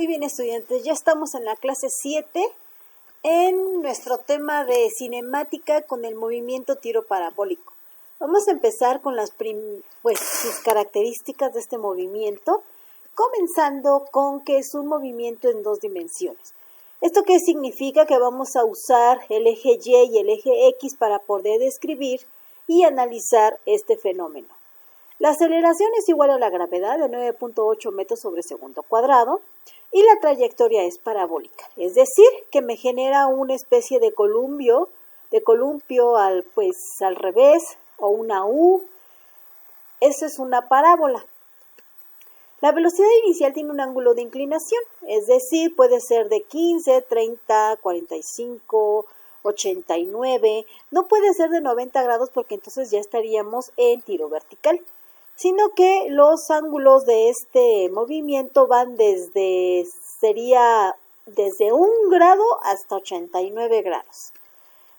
Muy bien, estudiantes, ya estamos en la clase 7 en nuestro tema de cinemática con el movimiento tiro parabólico. Vamos a empezar con sus características de este movimiento, comenzando con que es un movimiento en dos dimensiones. ¿Esto qué significa? Que vamos a usar el eje Y y el eje X para poder describir y analizar este fenómeno. La aceleración es igual a la gravedad de 9.8 metros sobre segundo cuadrado y la trayectoria es parabólica, es decir, que me genera una especie de columpio al revés o una U. Esa es una parábola. La velocidad inicial tiene un ángulo de inclinación, es decir, puede ser de 15, 30, 45, 89, no puede ser de 90 grados porque entonces ya estaríamos en tiro vertical, sino que los ángulos de este movimiento van desde 1 grado hasta 89 grados.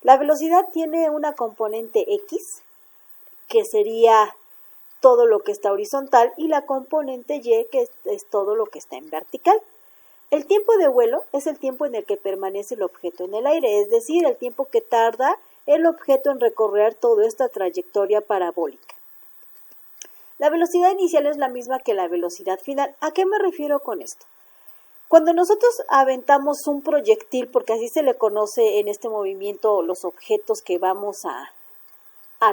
La velocidad tiene una componente X, que sería todo lo que está horizontal, y la componente Y, que es todo lo que está en vertical. El tiempo de vuelo es el tiempo en el que permanece el objeto en el aire, es decir, el tiempo que tarda el objeto en recorrer toda esta trayectoria parabólica. La velocidad inicial es la misma que la velocidad final. ¿A qué me refiero con esto? Cuando nosotros aventamos un proyectil, porque así se le conoce en este movimiento los objetos que vamos a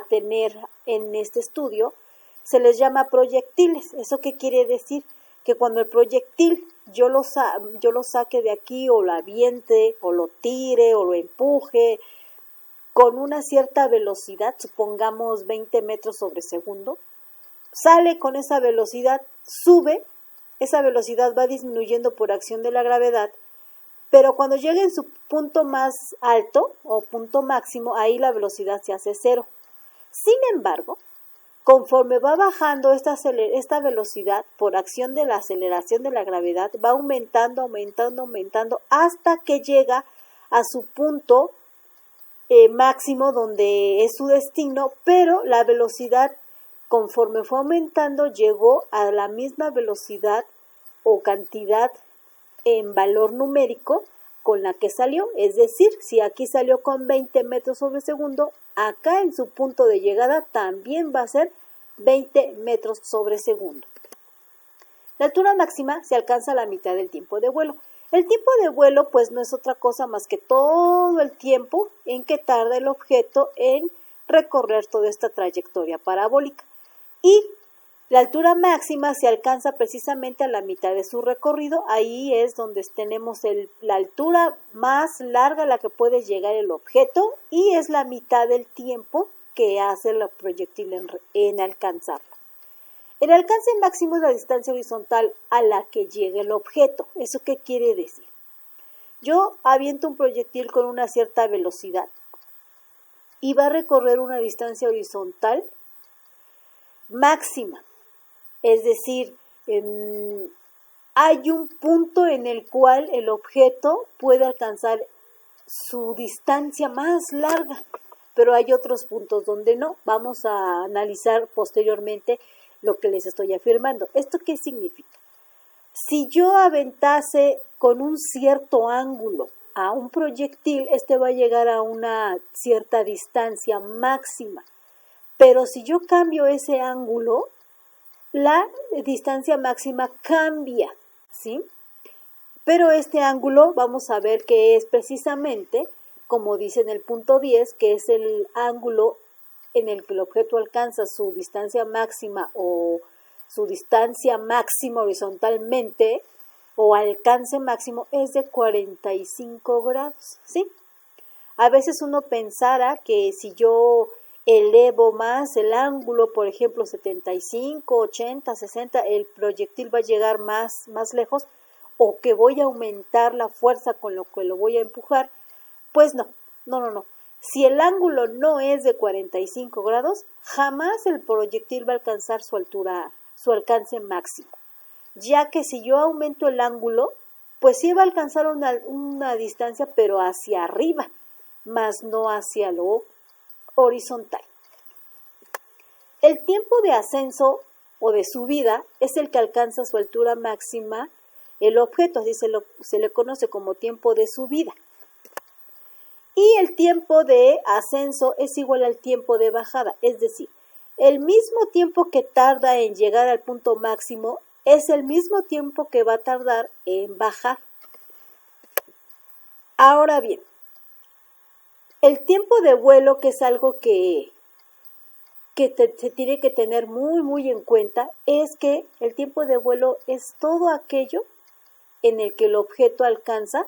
tener en este estudio, se les llama proyectiles. ¿Eso qué quiere decir? Que cuando el proyectil yo lo saque de aquí o lo aviente o lo tire o lo empuje con una cierta velocidad, supongamos 20 metros sobre segundo, sale con esa velocidad, sube, esa velocidad va disminuyendo por acción de la gravedad, pero cuando llegue en su punto más alto o punto máximo, ahí la velocidad se hace cero. Sin embargo, conforme va bajando esta velocidad por acción de la aceleración de la gravedad, va aumentando hasta que llega a su punto máximo donde es su destino, pero la velocidad conforme fue aumentando llegó a la misma velocidad o cantidad en valor numérico con la que salió, es decir, si aquí salió con 20 metros sobre segundo, acá en su punto de llegada también va a ser 20 metros sobre segundo. La altura máxima se alcanza a la mitad del tiempo de vuelo. El tiempo de vuelo pues no es otra cosa más que todo el tiempo en que tarda el objeto en recorrer toda esta trayectoria parabólica. Y la altura máxima se alcanza precisamente a la mitad de su recorrido. Ahí es donde tenemos la altura más larga a la que puede llegar el objeto y es la mitad del tiempo que hace el proyectil en alcanzarlo. El alcance máximo es la distancia horizontal a la que llega el objeto. ¿Eso qué quiere decir? Yo aviento un proyectil con una cierta velocidad y va a recorrer una distancia horizontal máxima. Es decir, hay un punto en el cual el objeto puede alcanzar su distancia más larga, pero hay otros puntos donde no. Vamos a analizar posteriormente lo que les estoy afirmando. ¿Esto qué significa? Si yo aventase con un cierto ángulo a un proyectil, este va a llegar a una cierta distancia máxima. Pero si yo cambio ese ángulo, la distancia máxima cambia, ¿sí? Pero este ángulo vamos a ver que es precisamente, como dice en el punto 10, que es el ángulo en el que el objeto alcanza su distancia máxima o su distancia máxima horizontalmente o alcance máximo es de 45 grados, ¿sí? A veces uno pensara que si yo elevo más el ángulo, por ejemplo 75, 80, 60, el proyectil va a llegar más lejos, o que voy a aumentar la fuerza con lo que lo voy a empujar. Pues no. Si el ángulo no es de 45 grados, jamás el proyectil va a alcanzar su alcance máximo, ya que si yo aumento el ángulo, pues sí va a alcanzar una distancia, pero hacia arriba, más no hacia lo horizontal. El tiempo de ascenso o de subida es el que alcanza su altura máxima el objeto, así se le conoce como tiempo de subida. Y el tiempo de ascenso es igual al tiempo de bajada, es decir, el mismo tiempo que tarda en llegar al punto máximo es el mismo tiempo que va a tardar en bajar. Ahora bien, el tiempo de vuelo, que es algo que se tiene que tener muy en cuenta, es que el tiempo de vuelo es todo aquello en el que el objeto alcanza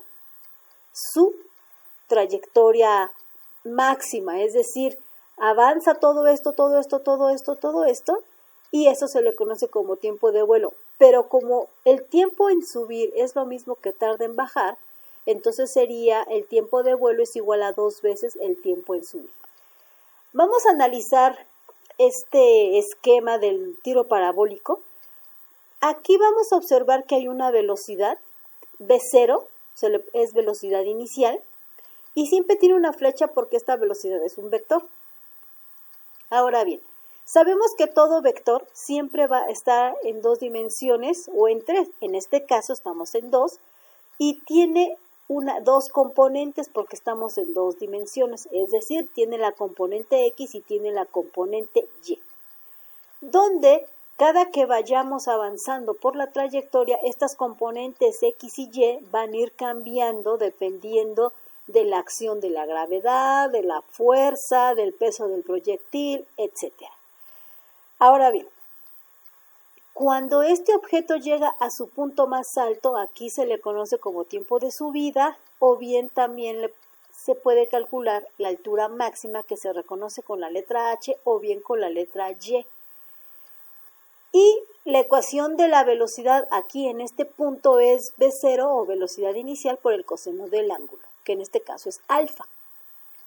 su trayectoria máxima, es decir, avanza todo esto, y eso se le conoce como tiempo de vuelo. Pero como el tiempo en subir es lo mismo que tarda en bajar, entonces sería el tiempo de vuelo es igual a 2 veces el tiempo en subir. Vamos a analizar este esquema del tiro parabólico. Aquí vamos a observar que hay una velocidad V0, es velocidad inicial, y siempre tiene una flecha porque esta velocidad es un vector. Ahora bien, sabemos que todo vector siempre va a estar en 2 dimensiones o en 3. En este caso estamos en 2 y tiene 2 componentes porque estamos en 2 dimensiones, es decir, tiene la componente X y tiene la componente Y, donde cada que vayamos avanzando por la trayectoria, estas componentes X y Y van a ir cambiando dependiendo de la acción de la gravedad, de la fuerza, del peso del proyectil, etc. Ahora bien, cuando este objeto llega a su punto más alto, aquí se le conoce como tiempo de subida, o bien también se puede calcular la altura máxima, que se reconoce con la letra H o bien con la letra Y. Y la ecuación de la velocidad aquí en este punto es V0 o velocidad inicial por el coseno del ángulo, que en este caso es alfa.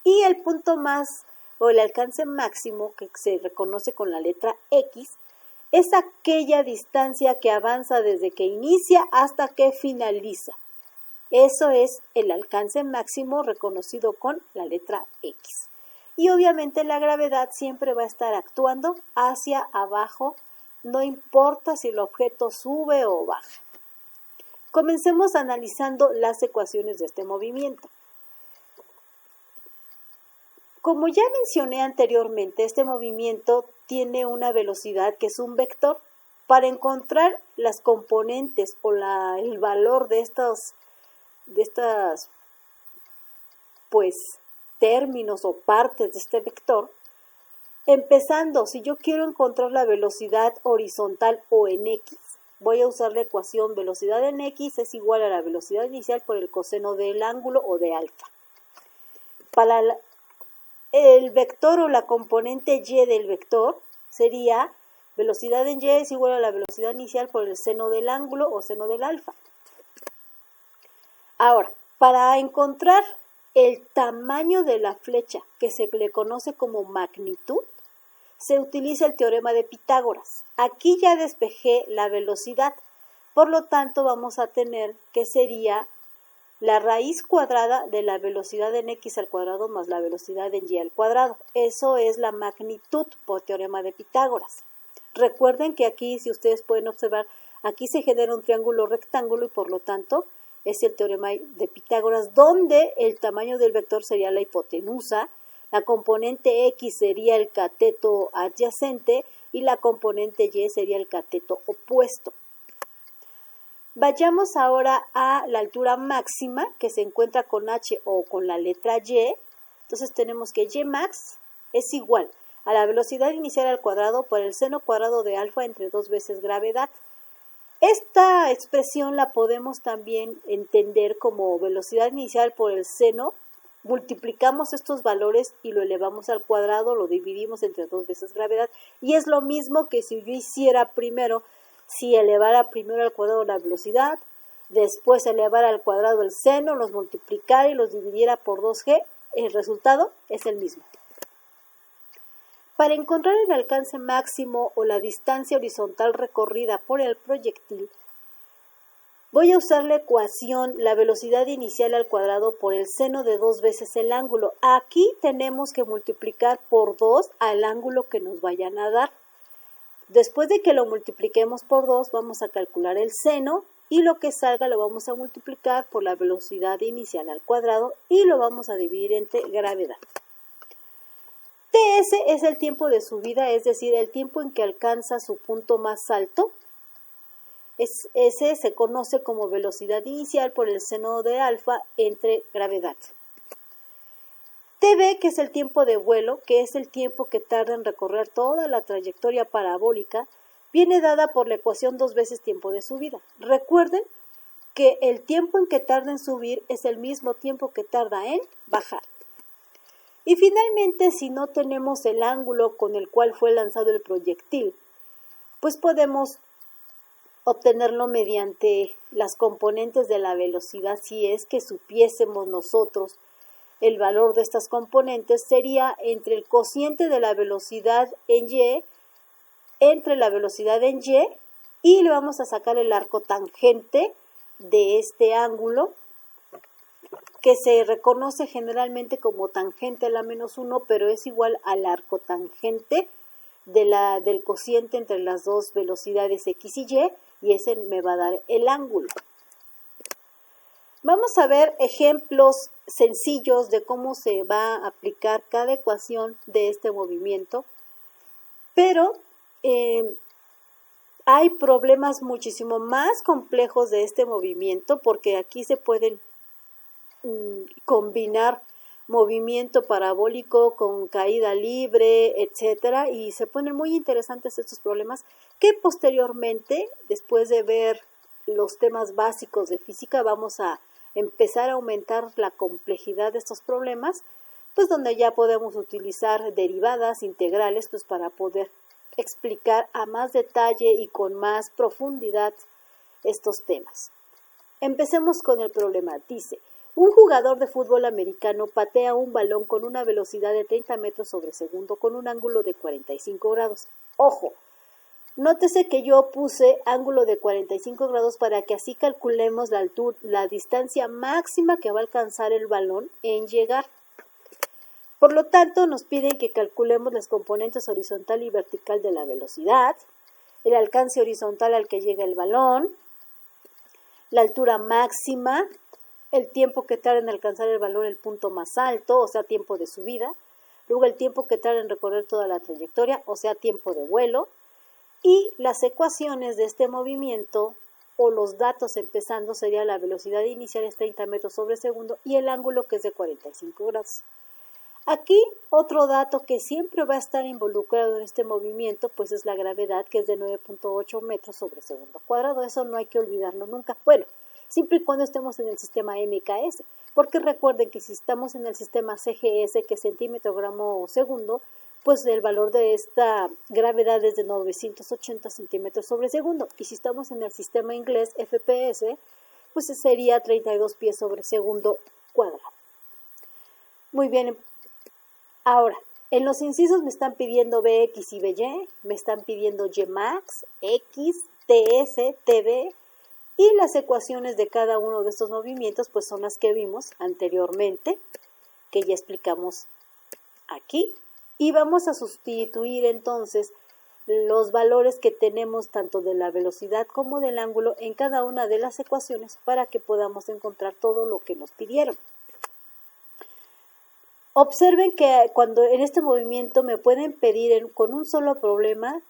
Y el punto más o el alcance máximo, que se reconoce con la letra X, es aquella distancia que avanza desde que inicia hasta que finaliza. Eso es el alcance máximo reconocido con la letra X. Y obviamente la gravedad siempre va a estar actuando hacia abajo, no importa si el objeto sube o baja. Comencemos analizando las ecuaciones de este movimiento. Como ya mencioné anteriormente, este movimiento tiene una velocidad que es un vector. Para encontrar las componentes o el valor de estos términos o partes de este vector, empezando, si yo quiero encontrar la velocidad horizontal o en X, voy a usar la ecuación velocidad en X es igual a la velocidad inicial por el coseno del ángulo o de alfa. Para el vector o la componente Y del vector sería velocidad en Y es igual a la velocidad inicial por el seno del ángulo o seno del alfa. Ahora, para encontrar el tamaño de la flecha, que se le conoce como magnitud, se utiliza el teorema de Pitágoras. Aquí ya despejé la velocidad, por lo tanto vamos a tener que sería la raíz cuadrada de la velocidad en X al cuadrado más la velocidad en Y al cuadrado. Eso es la magnitud por teorema de Pitágoras. Recuerden que aquí, si ustedes pueden observar, aquí se genera un triángulo rectángulo y por lo tanto es el teorema de Pitágoras, donde el tamaño del vector sería la hipotenusa, la componente X sería el cateto adyacente y la componente Y sería el cateto opuesto. Vayamos ahora a la altura máxima que se encuentra con H o con la letra Y. Entonces tenemos que Y max es igual a la velocidad inicial al cuadrado por el seno cuadrado de alfa entre 2 veces gravedad. Esta expresión la podemos también entender como velocidad inicial por el seno. Multiplicamos estos valores y lo elevamos al cuadrado, lo dividimos entre 2 veces gravedad. Y es lo mismo que si yo hiciera primero, si elevara primero al cuadrado la velocidad, después elevara al cuadrado el seno, los multiplicara y los dividiera por 2g, el resultado es el mismo. Para encontrar el alcance máximo o la distancia horizontal recorrida por el proyectil, voy a usar la ecuación la velocidad inicial al cuadrado por el seno de 2 veces el ángulo. Aquí tenemos que multiplicar por 2 al ángulo que nos vayan a dar. Después de que lo multipliquemos por 2, vamos a calcular el seno y lo que salga lo vamos a multiplicar por la velocidad inicial al cuadrado y lo vamos a dividir entre gravedad. TS es el tiempo de subida, es decir, el tiempo en que alcanza su punto más alto. Ese se conoce como velocidad inicial por el seno de alfa entre gravedad. TB, que es el tiempo de vuelo, que es el tiempo que tarda en recorrer toda la trayectoria parabólica, viene dada por la ecuación 2 veces tiempo de subida. Recuerden que el tiempo en que tarda en subir es el mismo tiempo que tarda en bajar. Y finalmente, si no tenemos el ángulo con el cual fue lanzado el proyectil, pues podemos obtenerlo mediante las componentes de la velocidad. Si es que supiésemos nosotros el valor de estas componentes, sería entre el cociente de la velocidad en Y, entre la velocidad en Y le vamos a sacar el arco tangente de este ángulo, que se reconoce generalmente como tangente a la menos 1, pero es igual al arco tangente del cociente entre las dos velocidades X y ese me va a dar el ángulo. Vamos a ver ejemplos sencillos de cómo se va a aplicar cada ecuación de este movimiento, pero hay problemas muchísimo más complejos de este movimiento, porque aquí se pueden combinar movimiento parabólico con caída libre, etcétera, y se ponen muy interesantes estos problemas que posteriormente, después de ver los temas básicos de física, vamos a empezar a aumentar la complejidad de estos problemas, pues donde ya podemos utilizar derivadas integrales pues para poder explicar a más detalle y con más profundidad estos temas. Empecemos con el problema. Dice: un jugador de fútbol americano patea un balón con una velocidad de 30 metros sobre segundo con un ángulo de 45 grados. Ojo, nótese que yo puse ángulo de 45 grados para que así calculemos la distancia máxima que va a alcanzar el balón en llegar. Por lo tanto, nos piden que calculemos las componentes horizontal y vertical de la velocidad, el alcance horizontal al que llega el balón, la altura máxima, el tiempo que tarda en alcanzar el balón el punto más alto, o sea, tiempo de subida, luego el tiempo que tarda en recorrer toda la trayectoria, o sea, tiempo de vuelo, y las ecuaciones de este movimiento, o los datos empezando, sería la velocidad inicial es 30 metros sobre segundo y el ángulo que es de 45 grados. Aquí otro dato que siempre va a estar involucrado en este movimiento, pues es la gravedad, que es de 9.8 metros sobre segundo cuadrado. Eso no hay que olvidarlo nunca. Bueno, siempre y cuando estemos en el sistema MKS, porque recuerden que si estamos en el sistema CGS, que es centímetro gramo segundo, pues el valor de esta gravedad es de 980 centímetros sobre segundo. Y si estamos en el sistema inglés FPS, pues sería 32 pies sobre segundo cuadrado. Muy bien. Ahora, en los incisos me están pidiendo Bx y By, me están pidiendo Ymax, X, Ts, Tb, y las ecuaciones de cada uno de estos movimientos pues son las que vimos anteriormente, que ya explicamos aquí, y vamos a sustituir entonces los valores que tenemos tanto de la velocidad como del ángulo en cada una de las ecuaciones para que podamos encontrar todo lo que nos pidieron. Observen que cuando en este movimiento me pueden pedir con un solo problema,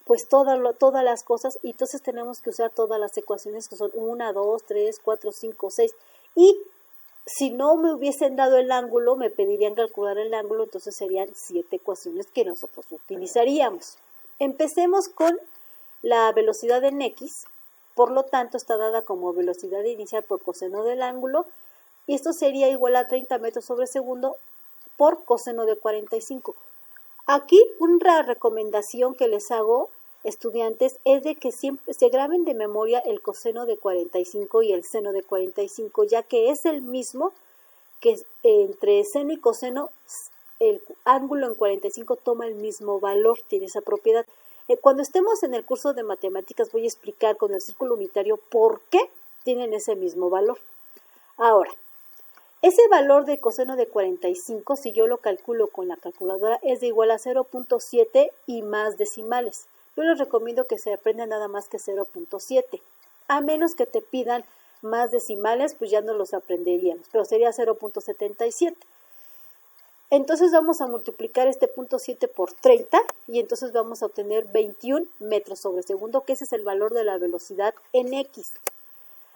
pues todas las cosas, y entonces tenemos que usar todas las ecuaciones que son 1, 2, 3, 4, 5, 6. Y si no me hubiesen dado el ángulo, me pedirían calcular el ángulo, entonces serían 7 ecuaciones que nosotros utilizaríamos. Empecemos con la velocidad en X, por lo tanto está dada como velocidad inicial por coseno del ángulo, y esto sería igual a 30 metros sobre segundo por coseno de 45. Aquí una recomendación que les hago, estudiantes, es de que siempre se graben de memoria el coseno de 45 y el seno de 45, ya que es el mismo que entre seno y coseno, el ángulo en 45 toma el mismo valor, tiene esa propiedad. Cuando estemos en el curso de matemáticas voy a explicar con el círculo unitario por qué tienen ese mismo valor. Ahora, ese valor de coseno de 45, si yo lo calculo con la calculadora, es de igual a 0.7 y más decimales. Yo les recomiendo que se aprendan nada más que 0.7. A menos que te pidan más decimales, pues ya no los aprenderíamos, pero sería 0.77. Entonces vamos a multiplicar este 0.7 por 30 y entonces vamos a obtener 21 metros sobre segundo, que ese es el valor de la velocidad en X.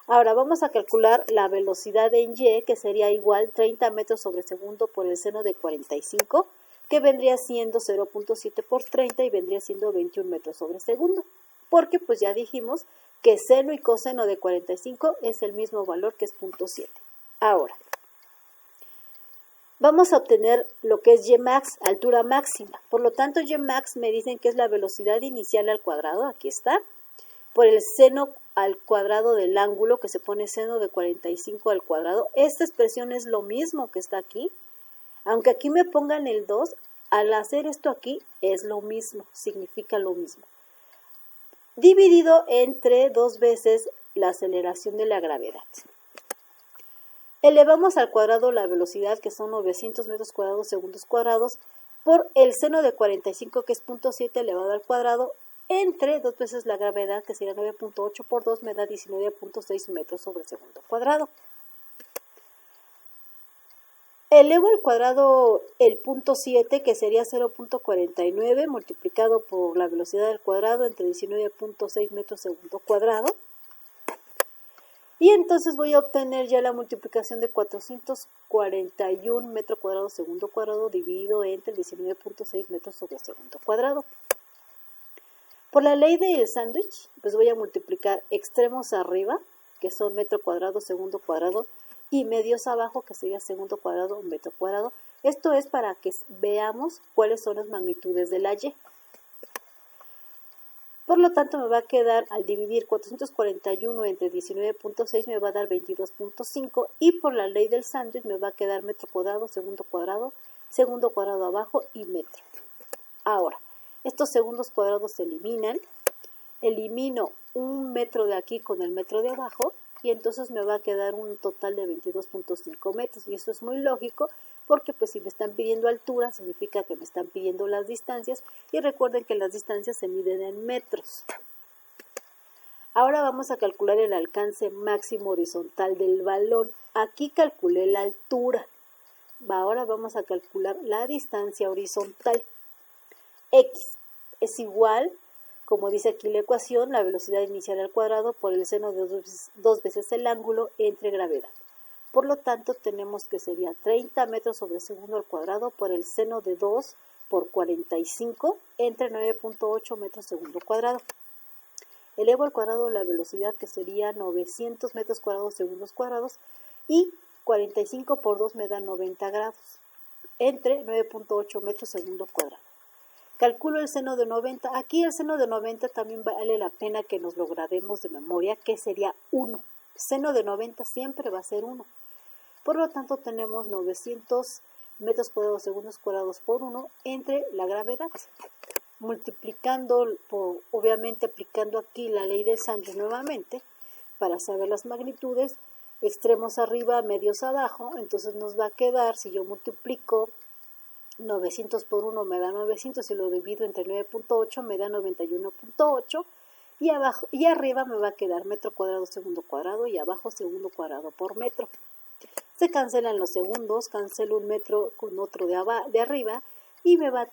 Ahora vamos a calcular la velocidad en Y, que sería igual 30 metros sobre segundo por el seno de 45, que vendría siendo 0.7 por 30 y vendría siendo 21 metros sobre segundo. Porque pues ya dijimos que seno y coseno de 45 es el mismo valor que es 0.7. Ahora, vamos a obtener lo que es Y max, altura máxima. Por lo tanto, Y max me dicen que es la velocidad inicial al cuadrado, aquí está, por el seno al cuadrado del ángulo, que se pone seno de 45 al cuadrado. Esta expresión es lo mismo que está aquí. Aunque aquí me pongan el 2, al hacer esto aquí es lo mismo, significa lo mismo. Dividido entre 2 veces la aceleración de la gravedad. Elevamos al cuadrado la velocidad, que son 900 metros cuadrados segundos cuadrados, por el seno de 45, que es 0.7 elevado al cuadrado, entre 2 veces la gravedad, que sería 9.8 por 2, me da 19.6 metros sobre segundo cuadrado. Elevo al cuadrado el 0.7, que sería 0.49, multiplicado por la velocidad al cuadrado entre 19.6 metros segundo cuadrado. Y entonces voy a obtener ya la multiplicación de 441 metros cuadrados segundo cuadrado dividido entre 19.6 metros sobre segundo cuadrado. Por la ley del sándwich, pues voy a multiplicar extremos arriba, que son metro cuadrado segundo cuadrado, y medios abajo, que sería segundo cuadrado metro cuadrado. Esto es para que veamos cuáles son las magnitudes de la Y. Por lo tanto, me va a quedar, al dividir 441 entre 19.6, me va a dar 22.5, y por la ley del sándwich me va a quedar metro cuadrado segundo cuadrado abajo y metro. Ahora, estos segundos cuadrados se eliminan. Elimino un metro de aquí con el metro de abajo, y entonces me va a quedar un total de 22.5 metros. Y eso es muy lógico, porque pues si me están pidiendo altura, significa que me están pidiendo las distancias, y recuerden que las distancias se miden en metros. Ahora vamos a calcular el alcance máximo horizontal del balón. Aquí calculé la altura. Ahora vamos a calcular la distancia horizontal. X es igual, como dice aquí la ecuación, la velocidad inicial al cuadrado por el seno de 2 veces el ángulo entre gravedad. Por lo tanto, tenemos que sería 30 metros sobre segundo al cuadrado por el seno de 2 por 45 entre 9.8 metros segundo cuadrado. Elevo al cuadrado la velocidad, que sería 900 metros cuadrados segundos cuadrados, y 45 por 2 me da 90 grados entre 9.8 metros segundo cuadrado. Calculo el seno de 90. Aquí el seno de 90 también vale la pena que nos lo grabemos de memoria, que sería 1. Seno de 90 siempre va a ser 1. Por lo tanto, tenemos 900 metros cuadrados segundos cuadrados por 1 entre la gravedad. Multiplicando, obviamente aplicando aquí la ley del sándwich nuevamente, para saber las magnitudes, extremos arriba, medios abajo, entonces nos va a quedar, si yo multiplico 900 por 1 me da 900, y lo divido entre 9.8 me da 91.8, y arriba me va a quedar metro cuadrado segundo cuadrado, y abajo segundo cuadrado por metro. Se cancelan los segundos, cancelo un metro con otro de arriba, y me va a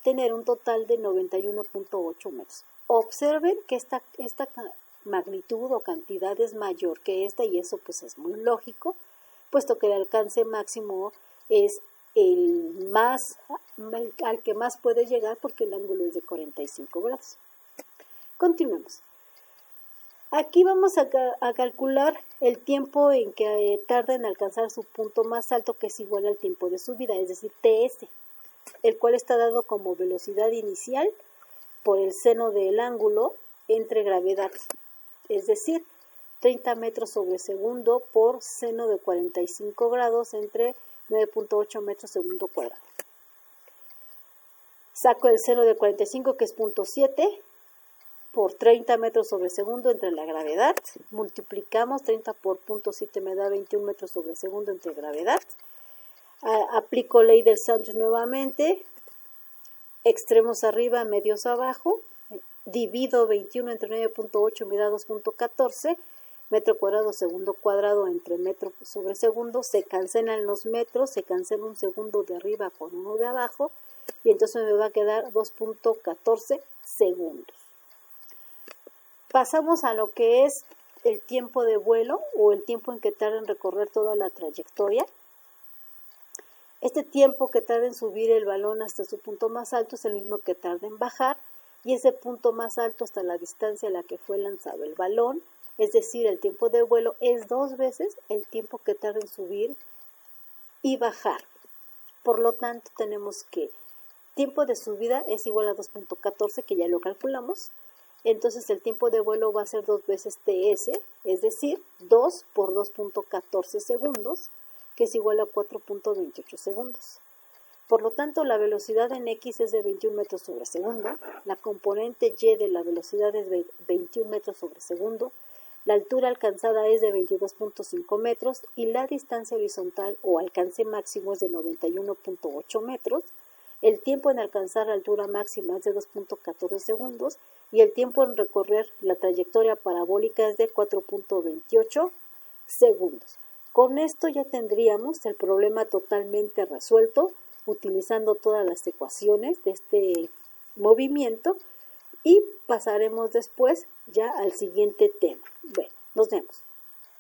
tener un total de 91.8 metros. Observen que esta magnitud o cantidad es mayor que esta, y eso pues es muy lógico, puesto que el alcance máximo es al que más puede llegar, porque el ángulo es de 45 grados. Continuemos. Aquí vamos a calcular el tiempo en que tarda en alcanzar su punto más alto, que es igual al tiempo de subida, es decir, TS, el cual está dado como velocidad inicial por el seno del ángulo entre gravedad, es decir, 30 metros sobre segundo por seno de 45 grados entre 9.8 metros segundo cuadrado. Saco el seno de 45, que es 0.7, por 30 metros sobre segundo entre la gravedad. Multiplicamos 30 por 0.7, me da 21 metros sobre segundo entre gravedad. Aplico ley del sándwich nuevamente. Extremos arriba, medios abajo. divido 21 entre 9.8 me da 2.14 metro cuadrado segundo cuadrado entre metro sobre segundo, se cancelan los metros, se cancela un segundo de arriba con uno de abajo y entonces me va a quedar 2.14 segundos. Pasamos a lo que es el tiempo de vuelo o el tiempo en que tarda en recorrer toda la trayectoria. Este tiempo que tarda en subir el balón hasta su punto más alto es el mismo que tarda en bajar y ese punto más alto hasta la distancia a la que fue lanzado el balón. Es decir, el tiempo de vuelo es 2 veces el tiempo que tarda en subir y bajar. Por lo tanto, tenemos que tiempo de subida es igual a 2.14, que ya lo calculamos. Entonces, el tiempo de vuelo va a ser 2 veces TS, es decir, 2 por 2.14 segundos, que es igual a 4.28 segundos. Por lo tanto, la velocidad en X es de 21 metros sobre segundo, la componente Y de la velocidad es de 21 metros sobre segundo, la altura alcanzada es de 22.5 metros y la distancia horizontal o alcance máximo es de 91.8 metros. El tiempo en alcanzar la altura máxima es de 2.14 segundos y el tiempo en recorrer la trayectoria parabólica es de 4.28 segundos. Con esto ya tendríamos el problema totalmente resuelto utilizando todas las ecuaciones de este movimiento. Y pasaremos después ya al siguiente tema. Bueno, nos vemos.